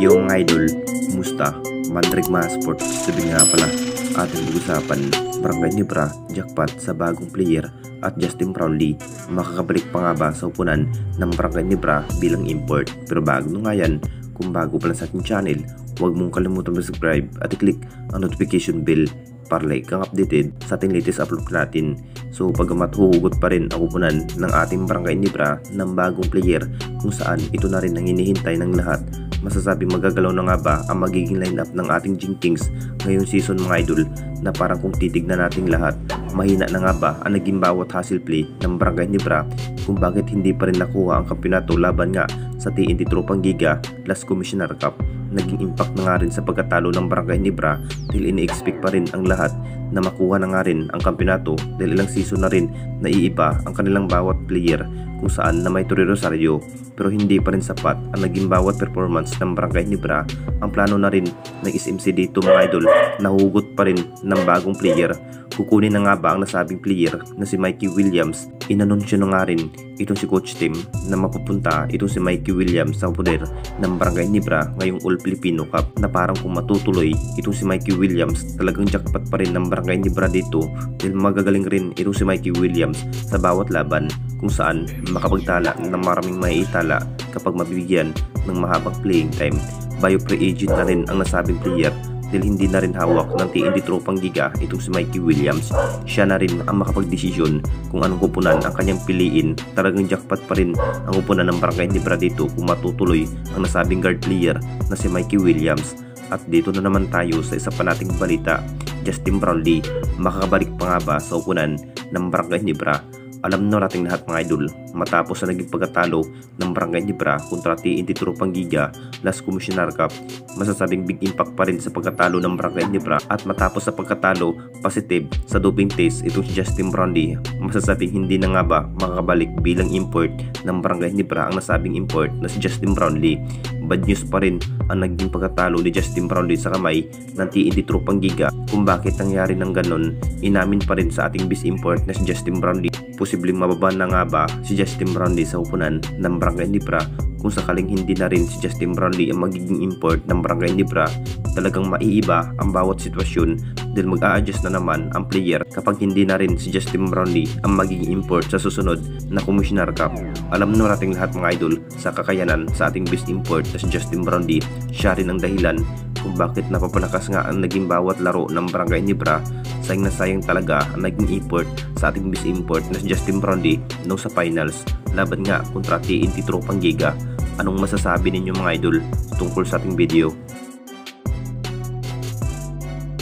Yung mga idol, kumusta? Mandrig mga sport, sabi nga pala ating pag-usapan, Barangay Nebra, jackpot sa bagong player at Justin Brownlee. Makakabalik pa nga ba sa upunan ng Barangay Nebra bilang import? Pero bago nga yan, kung bago pa lang sa ating channel, huwag mong kalimutan mag-subscribe at i-click ang notification bell para like kang updated sa ating latest upload natin. So pagamat huhugot pa rin ang upunan ng ating Barangay Nebra ng bagong player kung saan ito na rin ang hinihintay ng lahat, masasabing magagalaw na nga ba ang magiging lineup ng ating Gin Kings ngayong season mga idol, na parang kung titignan nating lahat, mahina na nga ba ang naging bawat hustle play ng Barangay Nebra kung bakit hindi pa rin nakuha ang kampeonato laban nga sa TNT Tropang Giga Last Commissioner Cup. Naging impact na nga rin sa pagkatalo ng Barangay Nebra dahil ini-expect pa rin ang lahat na makuha na nga rin ang kampeonato dahil ilang season na rin naiiba ang kanilang bawat player kung saan na may Torre Rosario, pero hindi pa rin sapat ang naging bawat performance ng Barangay Nebra. Ang plano na rin ng SMC dito mga idol, nahugot pa rin ng bagong player. Kukunin na nga ba ang nasabing player na si Mikey Williams? Inanunsyo na nga rin itong si Coach Tim na mapupunta itong si Mikey Williams sa poder ng Barangay Nebra ngayong All Filipino Cup, na parang kung matutuloy itong si Mikey Williams, talagang jackpot pa rin ng Barangay Nebra dito dahil magagaling rin itong si Mikey Williams sa bawat laban kung saan makapagtala ng maraming maiitala kapag mabibigyan ng mahabang playing time. Bio-free agent na rin ang nasabing player dahil hindi na rin hawak ng TNT Tropang Giga itong si Mikey Williams. Siya na rin ang makapagdesisyon kung anong kupunan ang kanyang piliin. Talagang jackpot pa rin ang upunan ng Barangay Nebra dito kung matutuloy ang nasabing guard player na si Mikey Williams. At dito na naman tayo sa isa pa nating balita, Justin Brownlee, makakabalik pa nga ba sa upunan ng Barangay Nebra? Alam na nating lahat mga idol, matapos sa naging pagkatalo ng Barangay Nebra kontra TNT Tropang Giga Last Commissioner Cup, masasabing big impact pa rin sa pagkatalo ng Barangay Nebra. At matapos sa pagkatalo positive sa doping test itong si Justin Brownlee, masasabing hindi na nga ba makakabalik bilang import ng Barangay Nebra ang nasabing import na si Justin Brownlee. Bad news pa rin ang naging pagkatalo ni Justin Brownlee sa kamay ng TNT Tropang Giga. Kung bakit nangyari ng ganon, inamin pa rin sa ating best import na si Justin Brownlee. Posibleng mababa na nga ba si Justin Brownlee sa upunan ng Barangay Nebra kung sakaling hindi na rin si Justin Brownlee ang magiging import ng Barangay Nebra. Talagang maiiba ang bawat sitwasyon dahil mag-a-adjust na naman ang player kapag hindi na rin si Justin Brownlee ang magiging import sa susunod na Commissioner Cup. Alam na nating lahat mga idol sa kakayanan sa ating best import na si Justin Brownlee. Siya rin ang dahilan kung bakit napapalakas nga ang naging bawat laro ng Barangay Nebra. Sayang na sayang talaga ang naging import sa ating best import na si Justin Brownlee nung sa finals laban nga kontra TNT Tropang Giga. Anong masasabi ninyo mga idol tungkol sa ating video?